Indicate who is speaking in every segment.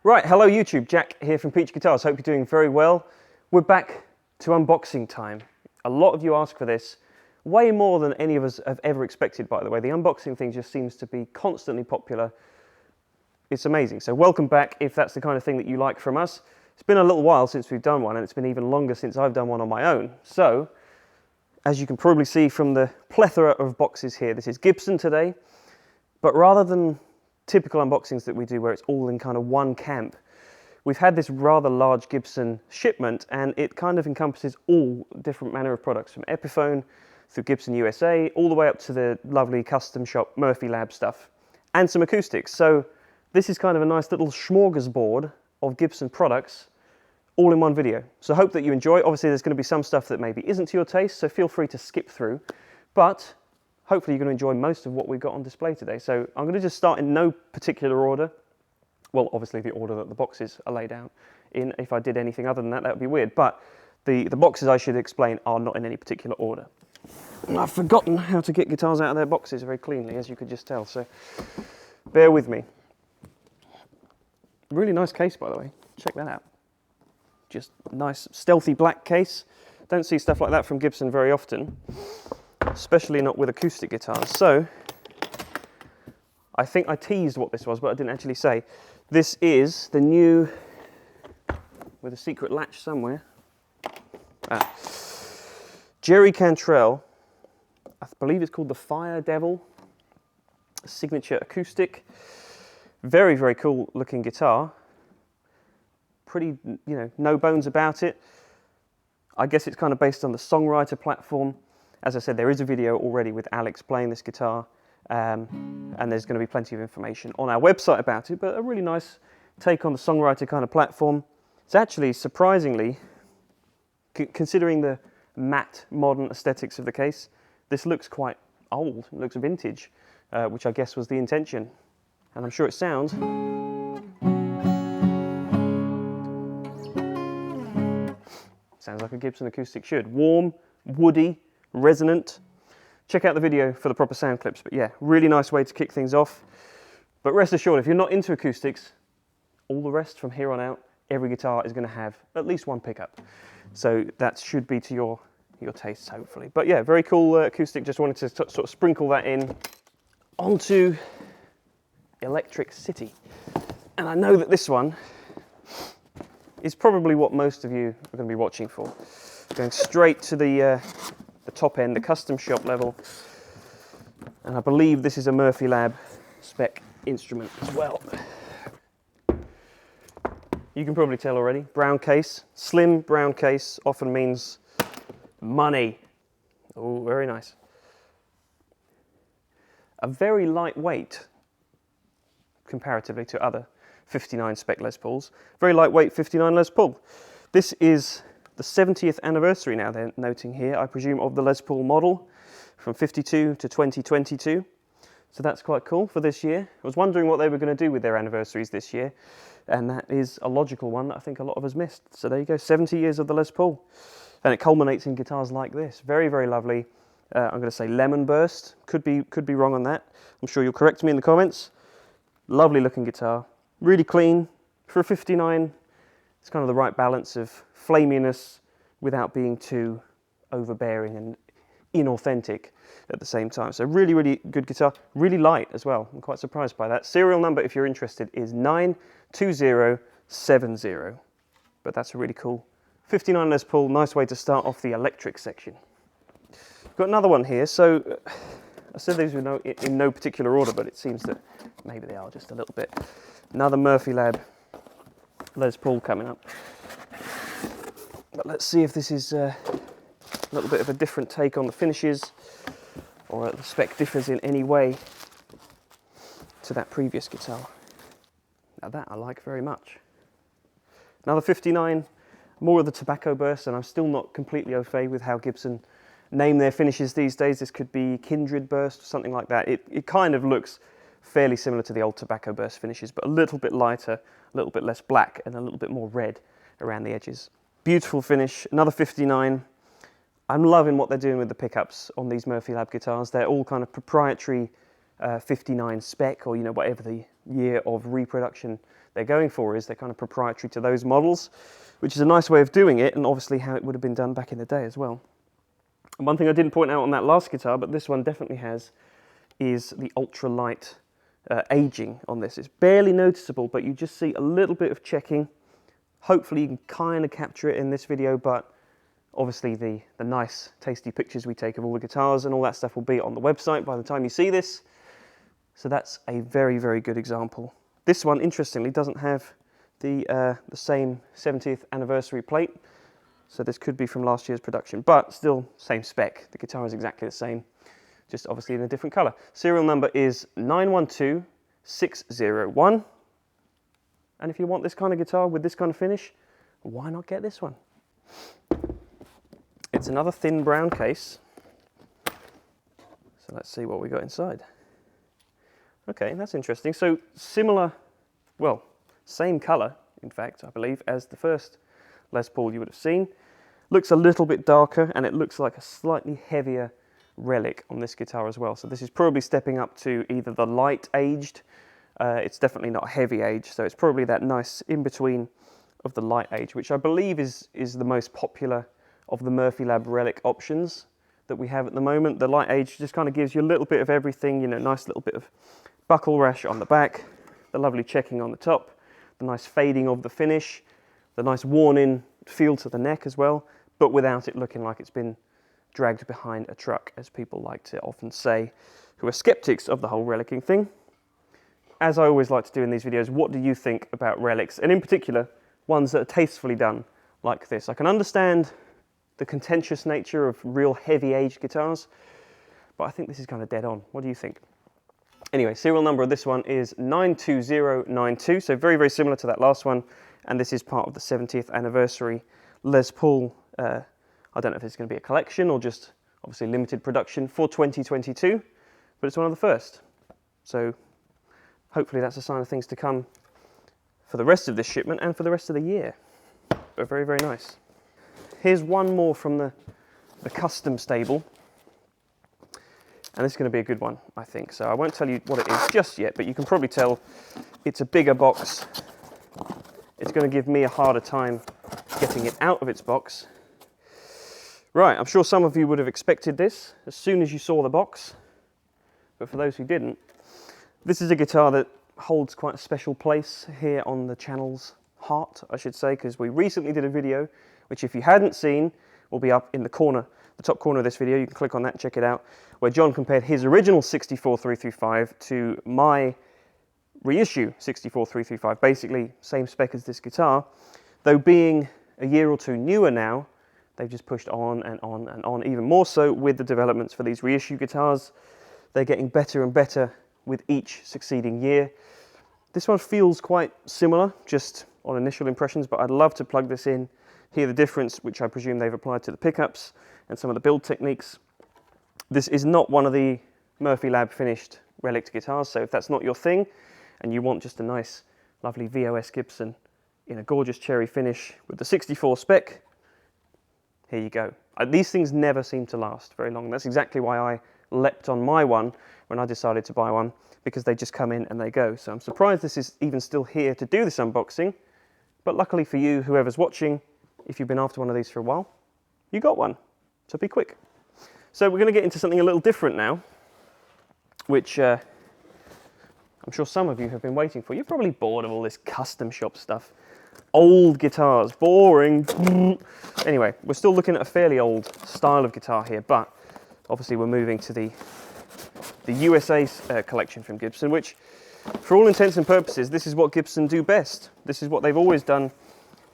Speaker 1: Right, hello YouTube, Jack here from Peach Guitars. Hope you're doing very well. We're back to unboxing time. A lot of you ask for this, way more than any of us have ever expected, by the way. The unboxing thing just seems to be constantly popular. It's amazing. So welcome back if that's the kind of thing that you like from us. It's been a little while since we've done one, and it's been even longer since I've done one on my own. So, as you can probably see from the plethora of boxes here, this is Gibson today, but rather than typical unboxings that we do where it's all in kind of one camp, we've had this rather large Gibson shipment, and it kind of encompasses all different manner of products, from Epiphone through Gibson USA all the way up to the lovely custom shop Murphy Lab stuff and some acoustics. So this is kind of a nice little smorgasbord of Gibson products all in one video. So I hope that you enjoy. Obviously there's going to be some stuff that maybe isn't to your taste, so feel free to skip through, but hopefully you're going to enjoy most of what we've got on display today. So I'm going to just start in no particular order. Well, obviously the order that the boxes are laid out in. If I did anything other than that, that would be weird. But the boxes, I should explain, are not in any particular order. And I've forgotten how to get guitars out of their boxes very cleanly, as you could just tell. So bear with me. Really nice case, by the way. Check that out. Just nice, stealthy black case. Don't see stuff like that from Gibson very often, especially not with acoustic guitars. So I think I teased what this was, but I didn't actually say. This is the new, with a secret latch somewhere, Jerry Cantrell, I believe it's called the Fire Devil, signature acoustic. Very, very cool looking guitar. Pretty, no bones about it. I guess it's kind of based on the Songwriter platform. As I said, there is a video already with Alex playing this guitar, and there's going to be plenty of information on our website about it, but a really nice take on the Songwriter kind of platform. It's actually, surprisingly, considering the matte, modern aesthetics of the case, this looks quite old, it looks vintage, which I guess was the intention. And I'm sure it sounds like a Gibson acoustic should. Warm, woody, resonant. Check out the video for the proper sound clips. But yeah, really nice way to kick things off. But rest assured, if you're not into acoustics, all the rest from here on out, every guitar is going to have at least one pickup. So that should be to your tastes, hopefully. But yeah, very cool acoustic. Just wanted to sort of sprinkle that in onto Electric City. And I know that this one is probably what most of you are going to be watching for. Going straight to the top end, the custom shop level. And I believe this is a Murphy Lab spec instrument as well. You can probably tell already. Brown case, slim brown case often means money. Oh, very nice. A very lightweight comparatively to other 59 spec Les Pauls. Very lightweight 59 Les Paul. This is the 70th anniversary now, they're noting here, I presume, of the Les Paul model from 52 to 2022. So that's quite cool for this year. I was wondering what they were going to do with their anniversaries this year, and that is a logical one that I think a lot of us missed. So there you go, 70 years of the Les Paul. And it culminates in guitars like this. Very, very lovely. I'm going to say lemon burst. Could be wrong on that. I'm sure you'll correct me in the comments. Lovely looking guitar. Really clean. For a 59, it's kind of the right balance of flaminess without being too overbearing and inauthentic at the same time. So really, really good guitar. Really light as well. I'm quite surprised by that. Serial number, if you're interested, is 92070. But that's a really cool 59 Les Paul. Nice way to start off the electric section. Got another one here. So I said these were in no particular order, but it seems that maybe they are just a little bit. Another Murphy Lab Les Paul coming up. But let's see if this is a little bit of a different take on the finishes, or the spec differs in any way to that previous guitar. Now that I like very much. Another 59, more of the tobacco burst, and I'm still not completely au fait with how Gibson name their finishes these days. This could be Kindred burst or something like that. It kind of looks fairly similar to the old tobacco burst finishes, but a little bit lighter, a little bit less black, and a little bit more red around the edges. Beautiful finish. Another 59. I'm loving what they're doing with the pickups on these Murphy Lab guitars. They're all kind of proprietary 59 spec, or whatever the year of reproduction they're going for is. They're kind of proprietary to those models, which is a nice way of doing it, and obviously how it would have been done back in the day as well. And one thing I didn't point out on that last guitar, but this one definitely has, is the ultralight aging on this. It's barely noticeable, but you just see a little bit of checking. Hopefully you can kind of capture it in this video, but obviously the nice tasty pictures we take of all the guitars and all that stuff will be on the website by the time you see this. So that's a very, very good example. This one, interestingly, doesn't have the same 70th anniversary plate, so this could be from last year's production, but still same spec. The guitar is exactly the same, just obviously in a different color. Serial number is 912601, and if you want this kind of guitar with this kind of finish, why not get this one? It's another thin brown case, so let's see what we got inside. Okay, that's interesting. So similar, well, same color, in fact, I believe, as the first Les Paul you would have seen. Looks a little bit darker, and it looks like a slightly heavier relic on this guitar as well. So this is probably stepping up to either the light aged, it's definitely not heavy age, so it's probably that nice in-between of the light age, which I believe is the most popular of the Murphy Lab relic options that we have at the moment. The light age just kind of gives you a little bit of everything, you know, nice little bit of buckle rash on the back, the lovely checking on the top, the nice fading of the finish, the nice worn in feel to the neck as well, but without it looking like it's been dragged behind a truck, as people like to often say, who are skeptics of the whole relicing thing. As I always like to do in these videos, what do you think about relics? And in particular, ones that are tastefully done like this. I can understand the contentious nature of real heavy aged guitars, but I think this is kind of dead on. What do you think? Anyway, serial number of this one is 92092, so very, very similar to that last one, and this is part of the 70th anniversary Les Paul. I don't know if it's going to be a collection or just obviously limited production for 2022, but it's one of the first. So hopefully that's a sign of things to come for the rest of this shipment and for the rest of the year. But very, very nice. Here's one more from the custom stable. And this is going to be a good one, I think. So I won't tell you what it is just yet, but you can probably tell it's a bigger box. It's going to give me a harder time getting it out of its box. Right, I'm sure some of you would have expected this as soon as you saw the box. But for those who didn't, this is a guitar that holds quite a special place here on the channel's heart, I should say, because we recently did a video, which if you hadn't seen, will be up in the corner, the top corner of this video. You can click on that and check it out, where John compared his original 64335 to my reissue 64335, basically same spec as this guitar, though being a year or two newer now, they've just pushed on and on and on, even more so with the developments for these reissue guitars. They're getting better and better with each succeeding year. This one feels quite similar, just on initial impressions, but I'd love to plug this in, hear the difference, which I presume they've applied to the pickups and some of the build techniques. This is not one of the Murphy Lab finished relic guitars, so if that's not your thing and you want just a nice, lovely VOS Gibson in a gorgeous cherry finish with the 64 spec, here you go. These things never seem to last very long. That's exactly why I leapt on my one when I decided to buy one, because they just come in and they go. So I'm surprised this is even still here to do this unboxing, but luckily for you, whoever's watching, if you've been after one of these for a while, you got one, so be quick. So we're going to get into something a little different now, which I'm sure some of you have been waiting for. You're probably bored of all this custom shop stuff. Old guitars, boring. Anyway, we're still looking at a fairly old style of guitar here, but obviously we're moving to the USA collection from Gibson, which for all intents and purposes, this is what Gibson do best. This is what they've always done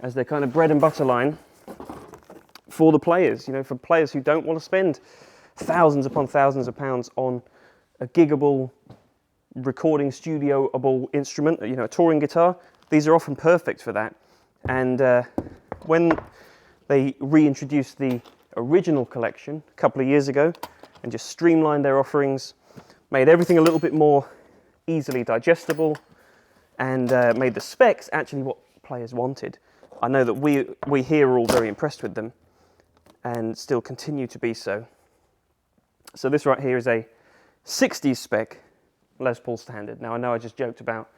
Speaker 1: as their kind of bread and butter line for the players, you know, for players who don't want to spend thousands upon thousands of pounds on a giggable recording studio-able instrument, you know, a touring guitar. These are often perfect for that. And when they reintroduced the original collection a couple of years ago and just streamlined their offerings, made everything a little bit more easily digestible, and made the specs actually what players wanted. I know that we here are all very impressed with them and still continue to be so. So this right here is a 60s spec Les Paul Standard. Now I know I just joked about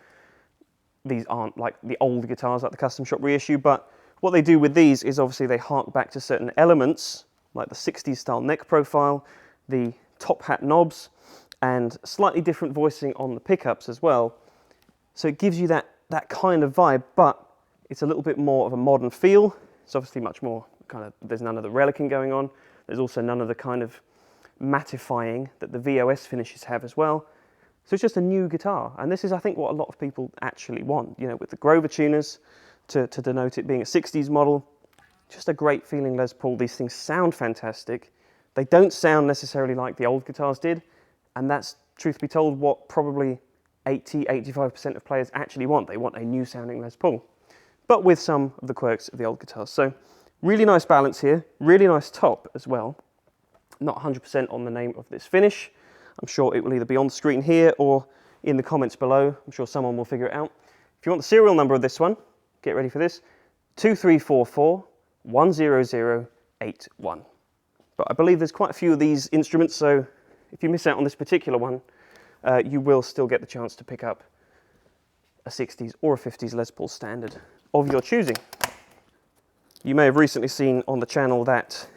Speaker 1: these aren't like the old guitars like the Custom Shop reissue, but what they do with these is obviously they hark back to certain elements, like the 60s style neck profile, the top hat knobs, and slightly different voicing on the pickups as well. So it gives you that kind of vibe, but it's a little bit more of a modern feel. It's obviously much more kind of, there's none of the relicing going on. There's also none of the kind of mattifying that the VOS finishes have as well. So it's just a new guitar. And this is, I think, what a lot of people actually want, you know, with the Grover tuners to denote it being a 60s model. Just a great feeling Les Paul. These things sound fantastic. They don't sound necessarily like the old guitars did. And that's, truth be told, what probably 80–85% of players actually want. They want a new sounding Les Paul, but with some of the quirks of the old guitars. So really nice balance here, really nice top as well. Not 100% on the name of this finish. I'm sure it will either be on the screen here or in the comments below. I'm sure someone will figure it out. If you want the serial number of this one, get ready for this, 2344 10081. But I believe there's quite a few of these instruments, so if you miss out on this particular one, you will still get the chance to pick up a 60s or a 50s Les Paul Standard of your choosing. You may have recently seen on the channel that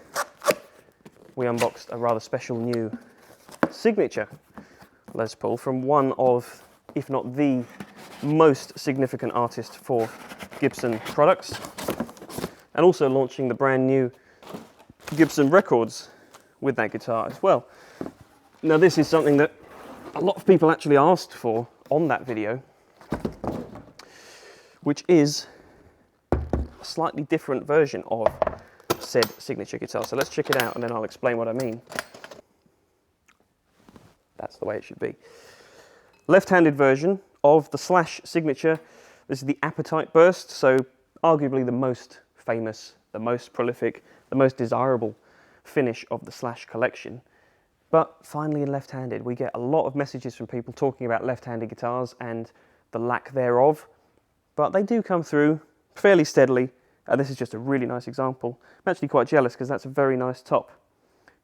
Speaker 1: we unboxed a rather special new signature Les Paul from one of, if not the most significant artist for Gibson products, and also launching the brand new Gibson records with that guitar as well. Now this is something that a lot of people actually asked for on that video, which is a slightly different version of said signature guitar. So let's check it out and then I'll explain what I mean. That's the way it should be. Left-handed version of the Slash signature. This is the Appetite Burst, so arguably the most famous, the most prolific, the most desirable finish of the Slash collection. But finally in left-handed, we get a lot of messages from people talking about left-handed guitars and the lack thereof, but they do come through fairly steadily, and this is just a really nice example. I'm actually quite jealous because that's a very nice top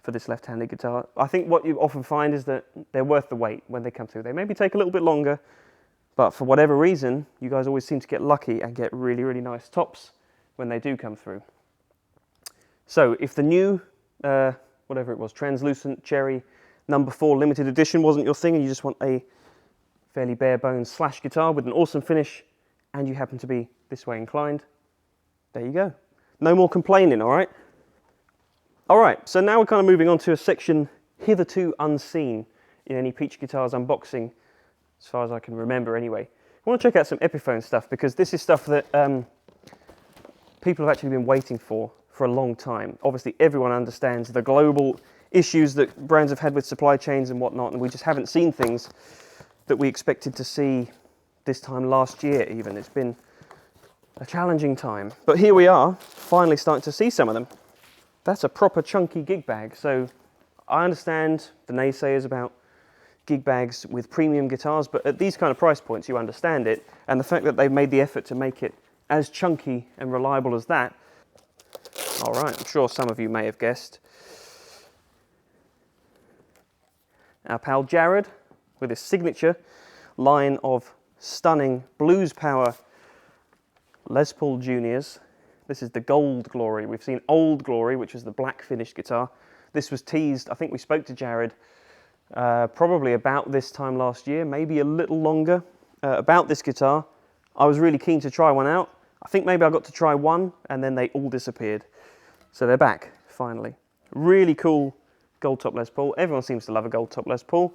Speaker 1: for this left-handed guitar. I think what you often find is that they're worth the wait when they come through. They maybe take a little bit longer, but for whatever reason, you guys always seem to get lucky and get really, really nice tops when they do come through. So if the new, whatever it was, translucent cherry number 4 limited edition wasn't your thing and you just want a fairly bare bones Slash guitar with an awesome finish and you happen to be this way inclined, there you go. No more complaining, all right? All right, so now we're kind of moving on to a section hitherto unseen in any Peach Guitars unboxing, as far as I can remember anyway. I want to check out some Epiphone stuff because this is stuff that people have actually been waiting for a long time. Obviously, everyone understands the global issues that brands have had with supply chains and whatnot, and we just haven't seen things that we expected to see this time last year even. It's been a challenging time, but here we are, finally starting to see some of them. That's a proper chunky gig bag, so I understand the naysayers about gig bags with premium guitars, but at these kind of price points you understand it, and the fact that they've made the effort to make it as chunky and reliable as that. All right, I'm sure some of you may have guessed. Our pal Jared with his signature line of stunning blues power Les Paul Juniors. This is the Gold Glory. We've seen Old Glory, which was the black finished guitar. This was teased, I think we spoke to Jared probably about this time last year, maybe a little longer, about this guitar. I was really keen to try one out. I think maybe I got to try one and then they all disappeared. So they're back, finally. Really cool gold top Les Paul. Everyone seems to love a gold top Les Paul.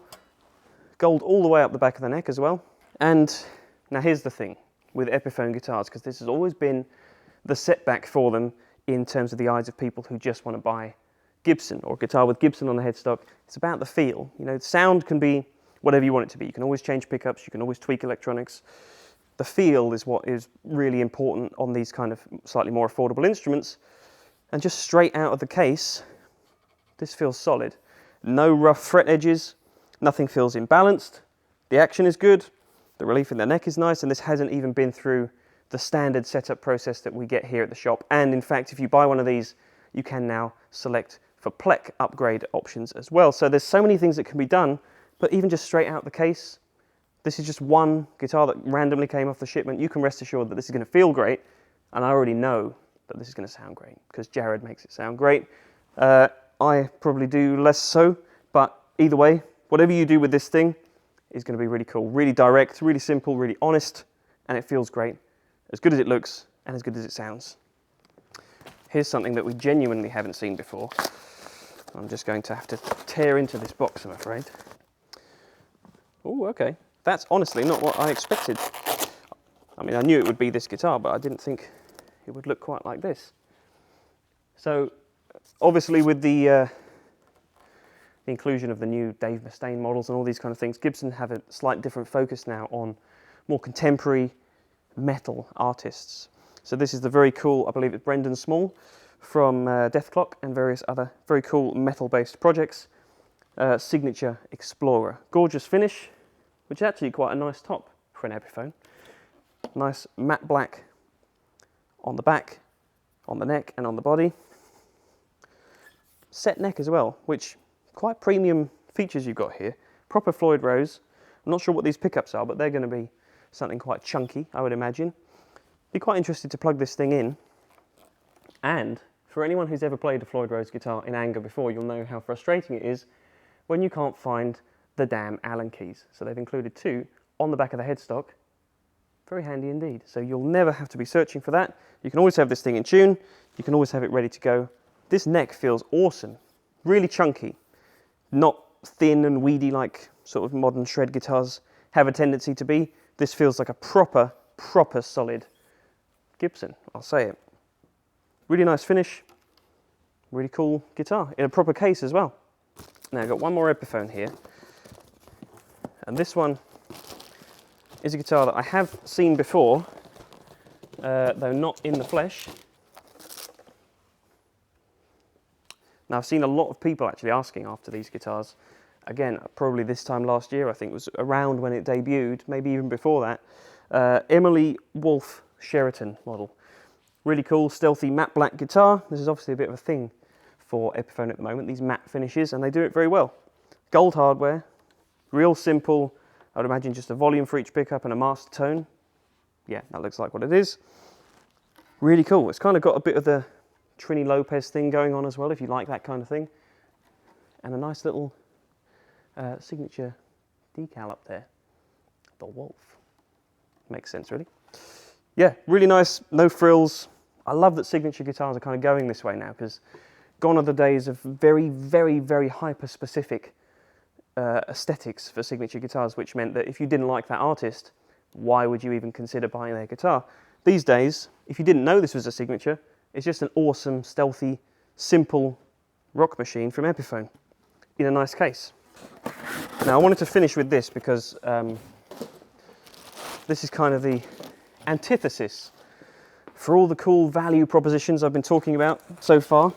Speaker 1: Gold all the way up the back of the neck as well. And now here's the thing with Epiphone guitars, because this has always been the setback for them in terms of the eyes of people who just want to buy Gibson or guitar with Gibson on the headstock. It's about the feel. You know, sound can be whatever you want it to be. You can always change pickups, you can always tweak electronics. The feel is what is really important on these kind of slightly more affordable instruments. And just straight out of the case, this feels solid. No rough fret edges, nothing feels imbalanced. The action is good, the relief in the neck is nice, and this hasn't even been through the standard setup process that we get here at the shop. And in fact, if you buy one of these, you can now select for plec upgrade options as well. So there's so many things that can be done, but even just straight out the case, This is just one guitar that randomly came off the shipment. You can rest assured that this is going to feel great, and I already know that this is going to sound great because Jared makes it sound great. I probably do less so, but either way, whatever you do with this thing is going to be really cool, really direct, really simple, really honest, and it feels great, as good as it looks and as good as it sounds. Here's something that we genuinely haven't seen before. I'm just going to have to tear into this box, I'm afraid. Oh, okay. That's honestly not what I expected. I mean, I knew it would be this guitar, but I didn't think it would look quite like this. So, obviously with the inclusion of the new Dave Mustaine models and all these kind of things, Gibson have a slight different focus now on more contemporary metal artists. So this is the very cool, I believe it's Brendan Small from Death Clock and various other very cool metal-based projects. Signature Explorer. Gorgeous finish, which is actually quite a nice top for an Epiphone. Nice matte black on the back, on the neck and on the body. Set neck as well, which quite premium features you've got here. Proper Floyd Rose. I'm not sure what these pickups are, but they're going to be something quite chunky, I would imagine. Be quite interested to plug this thing in. And for anyone who's ever played a Floyd Rose guitar in anger before, you'll know how frustrating it is when you can't find the damn Allen keys. So they've included 2 on the back of the headstock. Very handy indeed. So you'll never have to be searching for that. You can always have this thing in tune. You can always have it ready to go. This neck feels awesome. Really chunky. Not thin and weedy like sort of modern shred guitars have a tendency to be. This feels like a proper solid Gibson, I'll say it. Really nice finish. Really cool guitar in a proper case as well. Now I've got one more Epiphone here. And this one is a guitar that I have seen before, though not in the flesh. Now I've seen a lot of people actually asking after these guitars. Again, probably this time last year, I think it was around when it debuted, maybe even before that. Emily Wolfe Sheraton model. Really cool, stealthy matte black guitar. This is obviously a bit of a thing for Epiphone at the moment, these matte finishes, and they do it very well. Gold hardware, real simple. I would imagine just a volume for each pickup and a master tone. Yeah, that looks like what it is. Really cool. It's kind of got a bit of the Trini Lopez thing going on as well, if you like that kind of thing. And a nice little signature decal up there. The Wolfe. Makes sense, really. Yeah, really nice, no frills. I love that signature guitars are kind of going this way now, because gone are the days of very hyper-specific aesthetics for signature guitars, which meant that if you didn't like that artist, why would you even consider buying their guitar? These days, if you didn't know this was a signature, it's just an awesome, stealthy, simple rock machine from Epiphone in a nice case. Now I wanted to finish with this because this is kind of the antithesis for all the cool value propositions I've been talking about so far,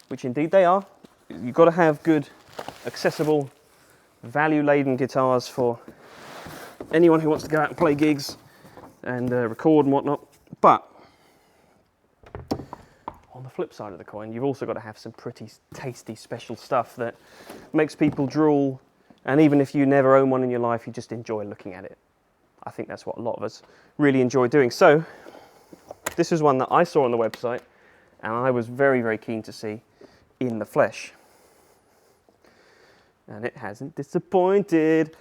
Speaker 1: which indeed they are. You've got to have good, accessible, value-laden guitars for anyone who wants to go out and play gigs and record and whatnot. But on the flip side of the coin, you've also got to have some pretty tasty special stuff that makes people drool, and even if you never own one in your life, you just enjoy looking at it. I think that's what a lot of us really enjoy doing. So this is one that I saw on the website and I was very keen to see in the flesh. And it hasn't disappointed.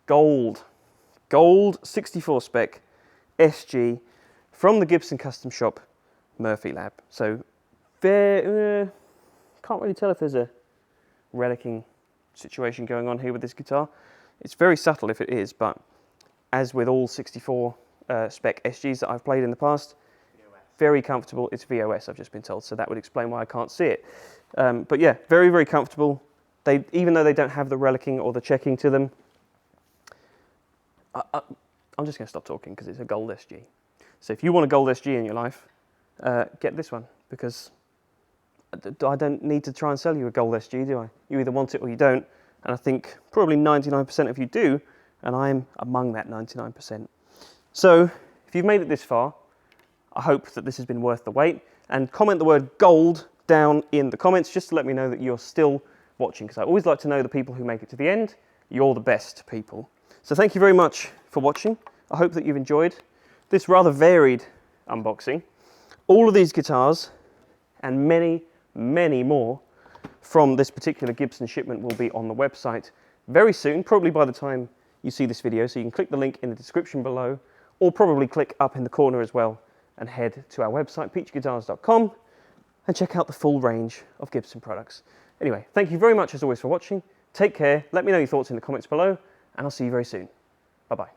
Speaker 1: Gold 64 spec SG from the Gibson Custom Shop, Murphy Lab. So can't really tell if there's a relicking situation going on here with this guitar. It's very subtle if it is, but as with all 64 spec SGs that I've played in the past, very comfortable. It's VOS, I've just been told, so that would explain why I can't see it. But yeah, very comfortable. Even though they don't have the relicking or the checking to them, I'm just going to stop talking because it's a gold SG. So if you want a gold SG in your life, get this one, because I don't need to try and sell you a gold SG, do I? You either want it or you don't, and I think probably 99% of you do, and I'm among that 99%. So if you've made it this far, I hope that this has been worth the wait, and comment the word gold down in the comments just to let me know that you're still watching, because I always like to know the people who make it to the end You're the best, people. So thank you very much for watching. I hope that you've enjoyed this rather varied unboxing. All of these guitars and many, many more from this particular Gibson shipment will be on the website very soon, probably by the time you see this video. So you can click the link in the description below, or probably click up in the corner as well and head to our website, peachyguitars.com, and check out the full range of Gibson products. Anyway, thank you very much as always for watching. Take care, let me know your thoughts in the comments below, and I'll see you very soon. Bye-bye.